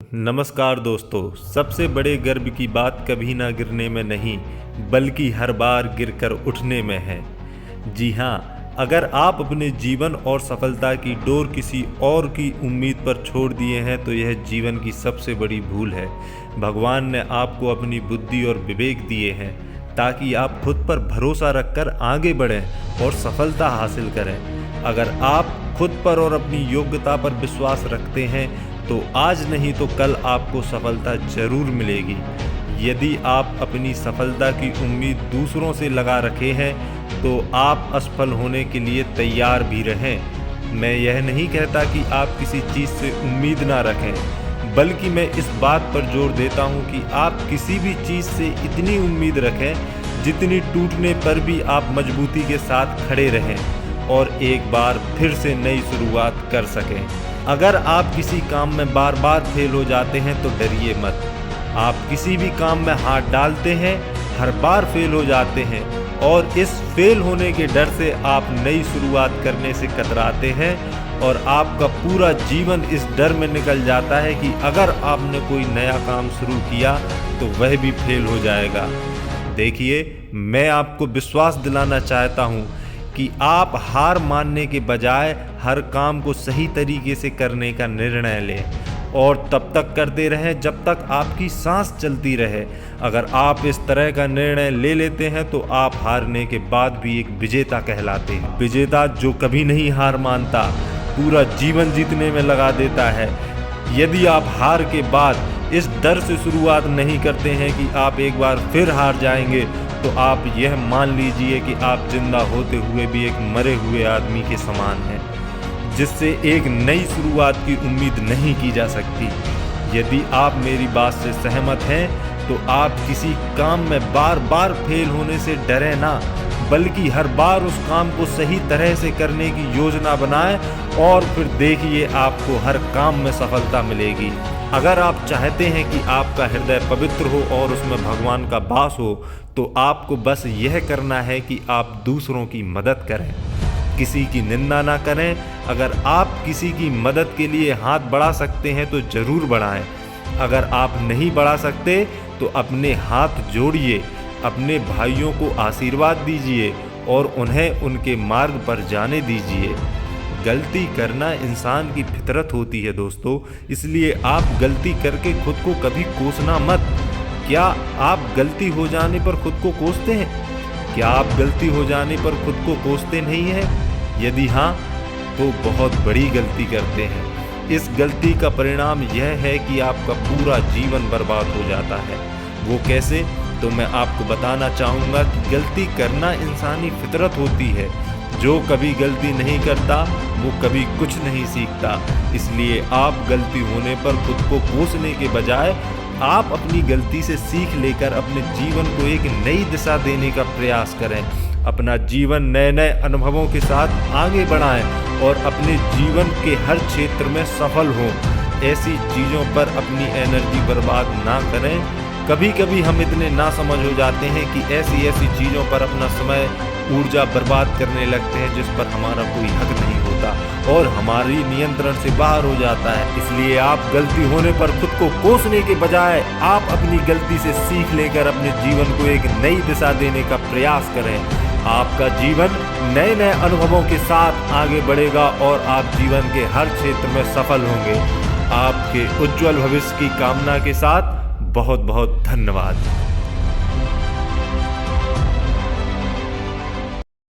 नमस्कार दोस्तों। सबसे बड़े गर्व की बात कभी ना गिरने में नहीं, बल्कि हर बार गिरकर उठने में है। जी हाँ, अगर आप अपने जीवन और सफलता की डोर किसी और की उम्मीद पर छोड़ दिए हैं तो यह जीवन की सबसे बड़ी भूल है। भगवान ने आपको अपनी बुद्धि और विवेक दिए हैं ताकि आप खुद पर भरोसा रखकर आगे बढ़ें और सफलता हासिल करें। अगर आप खुद पर और अपनी योग्यता पर विश्वास रखते हैं तो आज नहीं तो कल आपको सफलता जरूर मिलेगी। यदि आप अपनी सफलता की उम्मीद दूसरों से लगा रखे हैं तो आप असफल होने के लिए तैयार भी रहें। मैं यह नहीं कहता कि आप किसी चीज़ से उम्मीद ना रखें, बल्कि मैं इस बात पर जोर देता हूं कि आप किसी भी चीज़ से इतनी उम्मीद रखें जितनी टूटने पर भी आप मजबूती के साथ खड़े रहें और एक बार फिर से नई शुरुआत कर सकें। अगर आप किसी काम में बार बार फेल हो जाते हैं तो डरिए मत। आप किसी भी काम में हाथ डालते हैं, हर बार फेल हो जाते हैं और इस फेल होने के डर से आप नई शुरुआत करने से कतराते हैं और आपका पूरा जीवन इस डर में निकल जाता है कि अगर आपने कोई नया काम शुरू किया तो वह भी फेल हो जाएगा। देखिए, मैं आपको विश्वास दिलाना चाहता हूँ कि आप हार मानने के बजाय हर काम को सही तरीके से करने का निर्णय लें और तब तक करते रहें जब तक आपकी सांस चलती रहे। अगर आप इस तरह का निर्णय ले लेते हैं तो आप हारने के बाद भी एक विजेता कहलाते हैं। विजेता जो कभी नहीं हार मानता, पूरा जीवन जीतने में लगा देता है। यदि आप हार के बाद इस डर से शुरुआत नहीं करते हैं कि आप एक बार फिर हार जाएंगे तो आप यह मान लीजिए कि आप जिंदा होते हुए भी एक मरे हुए आदमी के समान हैं, जिससे एक नई शुरुआत की उम्मीद नहीं की जा सकती। यदि आप मेरी बात से सहमत हैं तो आप किसी काम में बार बार फेल होने से डरें ना, बल्कि हर बार उस काम को सही तरह से करने की योजना बनाएं और फिर देखिए आपको हर काम में सफलता मिलेगी। अगर आप चाहते हैं कि आपका हृदय पवित्र हो और उसमें भगवान का वास हो तो आपको बस यह करना है कि आप दूसरों की मदद करें, किसी की निंदा ना करें। अगर आप किसी की मदद के लिए हाथ बढ़ा सकते हैं तो ज़रूर बढ़ाएं। अगर आप नहीं बढ़ा सकते तो अपने हाथ जोड़िए, अपने भाइयों को आशीर्वाद दीजिए और उन्हें उनके मार्ग पर जाने दीजिए। गलती करना इंसान की फितरत होती है दोस्तों, इसलिए आप गलती करके खुद को कभी कोसना मत। क्या आप गलती हो जाने पर खुद को कोसते हैं? क्या आप गलती हो जाने पर खुद को कोसते नहीं हैं? यदि हाँ तो बहुत बड़ी गलती करते हैं। इस गलती का परिणाम यह है कि आपका पूरा जीवन बर्बाद हो जाता है। वो कैसे? तो मैं आपको बताना चाहूँगा कि गलती करना इंसानी फितरत होती है। जो कभी गलती नहीं करता वो कभी कुछ नहीं सीखता। इसलिए आप गलती होने पर खुद को कोसने के बजाय आप अपनी गलती से सीख लेकर अपने जीवन को एक नई दिशा देने का प्रयास करें। अपना जीवन नए नए अनुभवों के साथ आगे बढ़ाएं और अपने जीवन के हर क्षेत्र में सफल हों। ऐसी चीज़ों पर अपनी एनर्जी बर्बाद ना करें। कभी कभी हम इतने नासमझ हो जाते हैं कि ऐसी चीज़ों पर अपना समय ऊर्जा बर्बाद करने लगते हैं जिस पर हमारा कोई हक नहीं होता और हमारी नियंत्रण से बाहर हो जाता है। इसलिए आप गलती होने पर खुद को कोसने के बजाय आप अपनी गलती से सीख लेकर अपने जीवन को एक नई दिशा देने का प्रयास करें। आपका जीवन नए नए अनुभवों के साथ आगे बढ़ेगा और आप जीवन के हर क्षेत्र में सफल होंगे। आपके उज्जवल भविष्य की कामना के साथ बहुत बहुत धन्यवाद।